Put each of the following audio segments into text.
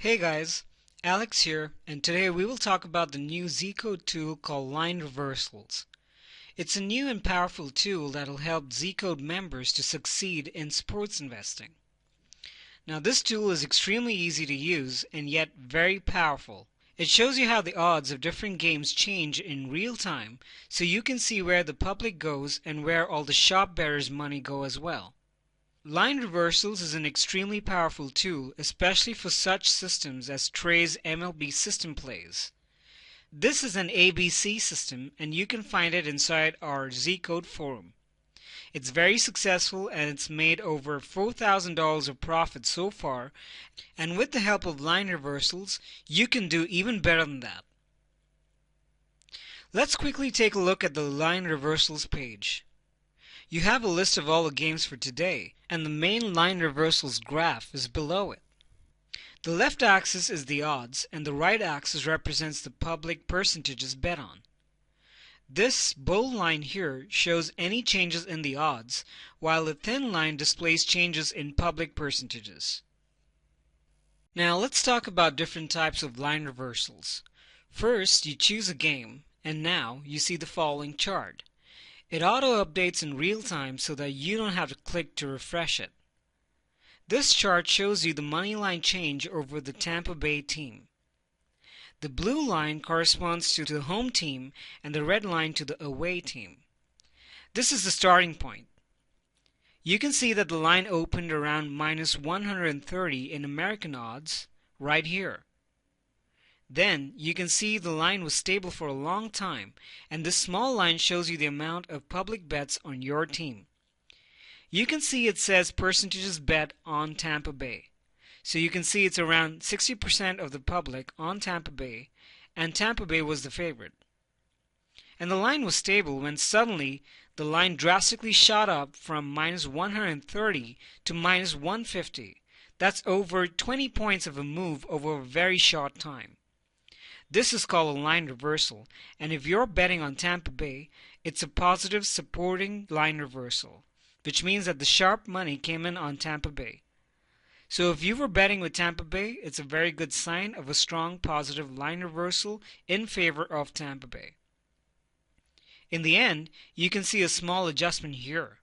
Hey guys, Alex here, and today we will talk about the new Zcode tool called Line Reversals. It's a new and powerful tool that will help Zcode members to succeed in sports investing. Now this tool is extremely easy to use and yet very powerful. It shows you how the odds of different games change in real time, so you can see where the public goes and where all the shop bearers' money go as well. Line reversals is an extremely powerful tool, especially for such systems as Trey's MLB System plays. This is an ABC system, and you can find it inside our Zcode forum. It's very successful, and it's made over $4,000 of profit so far, and with the help of line reversals, you can do even better than that. Let's quickly take a look at the line reversals page. You have a list of all the games for today, and the main line reversals graph is below it. The left axis is the odds, and the right axis represents the public percentages bet on. This bold line here shows any changes in the odds, while the thin line displays changes in public percentages. Now let's talk about different types of line reversals. First, you choose a game, and now you see the following chart. It auto-updates in real time so that you don't have to click to refresh it. This chart shows you the money line change over the Tampa Bay team. The blue line corresponds to the home team and the red line to the away team. This is the starting point. You can see that the line opened around minus 130 in American odds right here. Then you can see the line was stable for a long time, and this small line shows you the amount of public bets on your team. You can see it says percentages bet on Tampa Bay. So you can see it's around 60% of the public on Tampa Bay, and Tampa Bay was the favorite. And the line was stable when suddenly the line drastically shot up from minus 130 to minus 150. That's over 20 points of a move over a very short time. This is called a line reversal, and if you're betting on Tampa Bay, it's a positive supporting line reversal, which means that the sharp money came in on Tampa Bay. So if you were betting with Tampa Bay, it's a very good sign of a strong positive line reversal in favor of Tampa Bay. In the end, you can see a small adjustment here.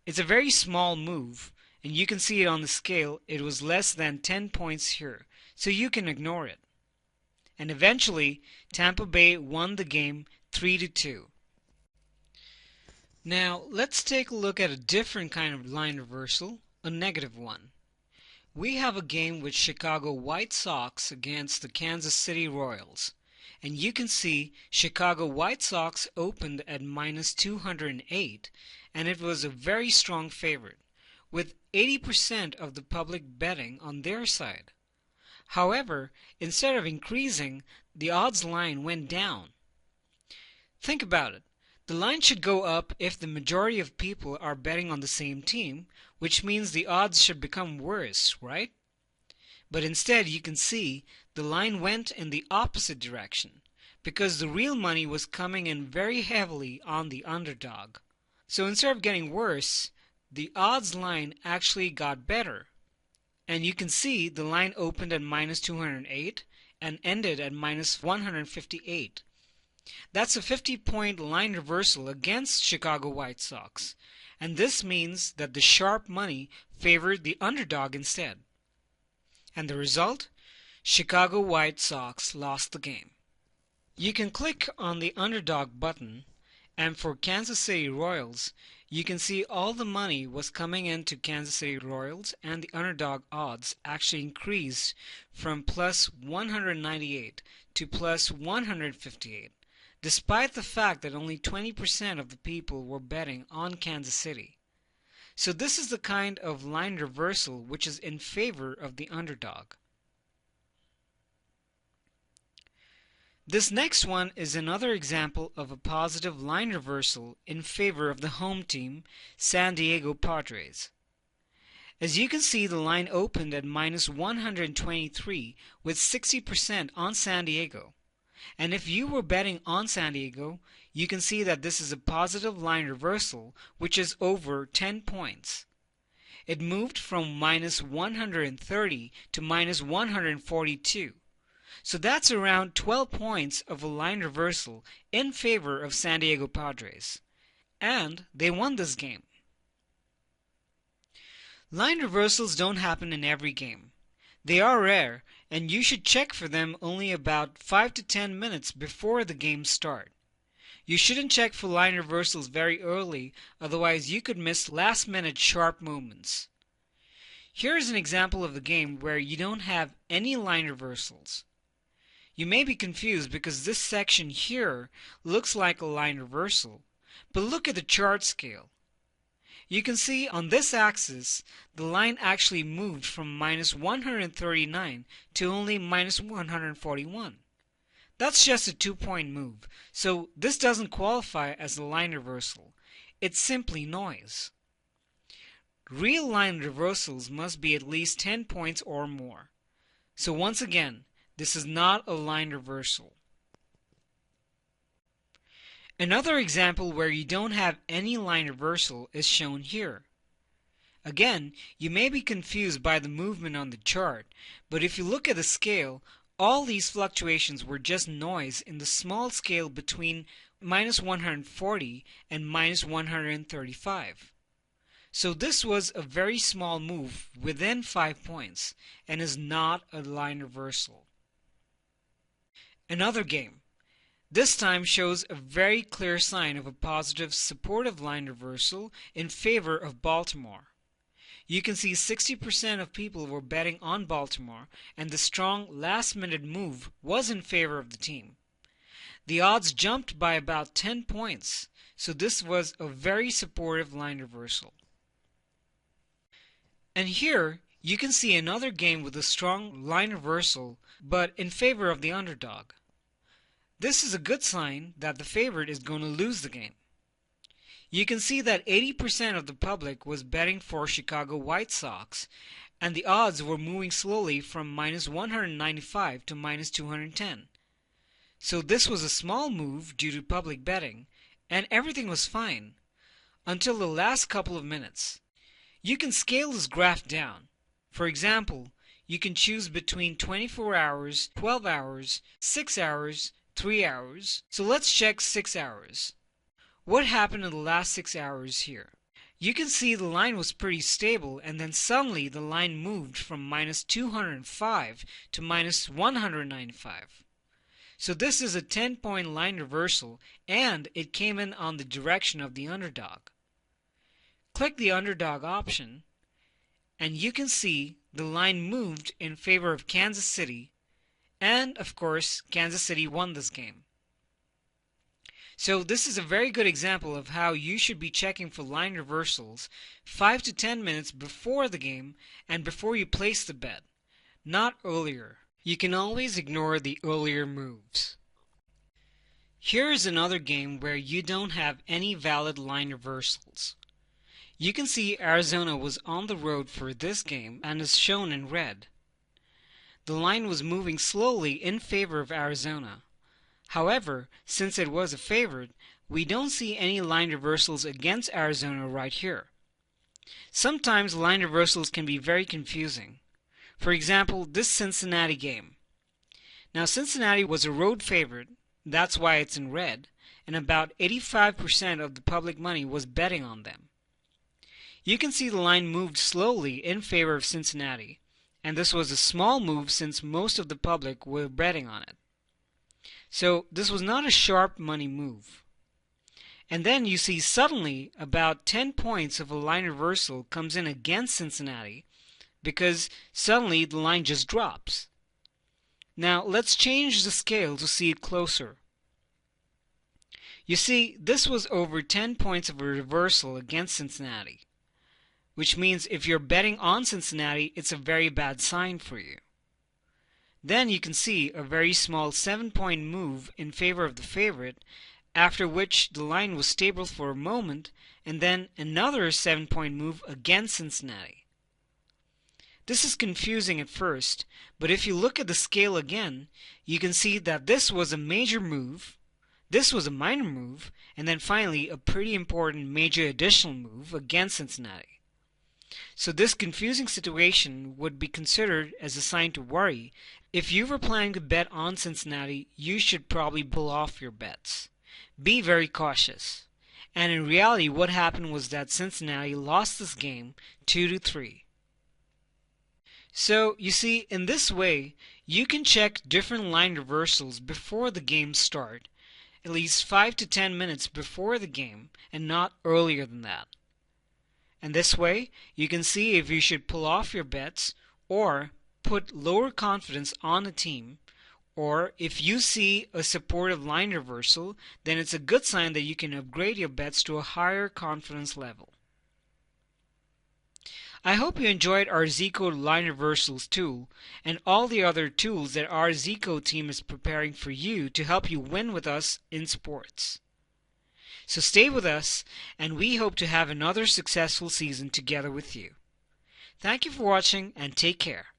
It's a very small move, and you can see it on the scale. It was less than 10 points here, so you can ignore it. And eventually, Tampa Bay won the game 3-2. Now, let's take a look at a different kind of line reversal, a negative one. We have a game with Chicago White Sox against the Kansas City Royals. And you can see Chicago White Sox opened at minus 208, and it was a very strong favorite, with 80% of the public betting on their side. However, instead of increasing, the odds line went down. Think about it. The line should go up if the majority of people are betting on the same team, which means the odds should become worse, right? But instead, you can see the line went in the opposite direction because the real money was coming in very heavily on the underdog. So instead of getting worse, the odds line actually got better. And you can see the line opened at minus 208 and ended at minus 158. That's a 50-point line reversal against Chicago White Sox. And this means that the sharp money favored the underdog instead. And the result? Chicago White Sox lost the game. You can click on the underdog button, and for Kansas City Royals, you can see all the money was coming into Kansas City Royals, and the underdog odds actually increased from plus 198 to plus 158, despite the fact that only 20% of the people were betting on Kansas City. So this is the kind of line reversal which is in favor of the underdog. This next one is another example of a positive line reversal in favor of the home team, San Diego Padres. As you can see, the line opened at minus 123 with 60% on San Diego. And if you were betting on San Diego, you can see that this is a positive line reversal, which is over 10 points. it moved from minus 130 to minus 142. So that's around 12 points of a line reversal in favor of San Diego Padres. And they won this game. Line reversals don't happen in every game. They are rare, and you should check for them only about 5 to 10 minutes before the game starts. You shouldn't check for line reversals very early, otherwise you could miss last-minute sharp movements. Here is an example of a game where you don't have any line reversals. You may be confused because this section here looks like a line reversal, but look at the chart scale. You can see on this axis, the line actually moved from minus 139 to only minus 141. That's just a 2-point move, so this doesn't qualify as a line reversal. It's simply noise. Real line reversals must be at least 10 points or more. So once again, this is not a line reversal. Another example where you don't have any line reversal is shown here. Again, you may be confused by the movement on the chart, but if you look at the scale, all these fluctuations were just noise in the small scale between minus 140 and minus 135. So this was a very small move within 5 points and is not a line reversal. Another game. This time shows a very clear sign of a positive supportive line reversal in favor of Baltimore. You can see 60% of people were betting on Baltimore, and the strong last-minute move was in favor of the team. The odds jumped by about 10 points, so this was a very supportive line reversal. And here, you can see another game with a strong line reversal, but in favor of the underdog. This is a good sign that the favorite is going to lose the game. You can see that 80% of the public was betting for Chicago White Sox, and the odds were moving slowly from minus 195 to minus 210. So this was a small move due to public betting, and everything was fine until the last couple of minutes. You can scale this graph down. For example, you can choose between 24 hours, 12 hours, 6 hours, 3 hours. So let's check 6 hours. What happened in the last 6 hours here? You can see the line was pretty stable, and then suddenly the line moved from minus 205 to minus 195. So this is a 10-point line reversal, and it came in on the direction of the underdog. Click the underdog option, and you can see the line moved in favor of Kansas City, and of course, Kansas City won this game. So this is a very good example of how you should be checking for line reversals 5 to 10 minutes before the game and before you place the bet, not earlier. You can always ignore the earlier moves. Here is another game where you don't have any valid line reversals. You can see Arizona was on the road for this game and is shown in red. The line was moving slowly in favor of Arizona. However, since it was a favorite, we don't see any line reversals against Arizona right here. Sometimes line reversals can be very confusing. For example, this Cincinnati game. Now Cincinnati was a road favorite, that's why it's in red, and about 85% of the public money was betting on them. You can see the line moved slowly in favor of Cincinnati, and this was a small move since most of the public were betting on it. So this was not a sharp money move. And then you see suddenly about 10 points of a line reversal comes in against Cincinnati because suddenly the line just drops. Now let's change the scale to see it closer. You see, this was over 10 points of a reversal against Cincinnati, which means if you're betting on Cincinnati, it's a very bad sign for you. Then you can see a very small 7-point move in favor of the favorite, after which the line was stable for a moment, and then another 7-point move against Cincinnati. This is confusing at first, but if you look at the scale again, you can see that this was a major move, this was a minor move, and then finally a pretty important major additional move against Cincinnati. So this confusing situation would be considered as a sign to worry. If you were planning to bet on Cincinnati, you should probably pull off your bets. Be very cautious. And in reality, what happened was that Cincinnati lost this game 2-3. So, you see, in this way, you can check different line reversals before the games start, at least 5 to 10 minutes before the game, and not earlier than that. And this way, you can see if you should pull off your bets or put lower confidence on a team, or if you see a supportive line reversal, then it's a good sign that you can upgrade your bets to a higher confidence level. I hope you enjoyed our Zcode Line Reversals tool and all the other tools that our Zcode team is preparing for you to help you win with us in sports. So stay with us, and we hope to have another successful season together with you. Thank you for watching, and take care.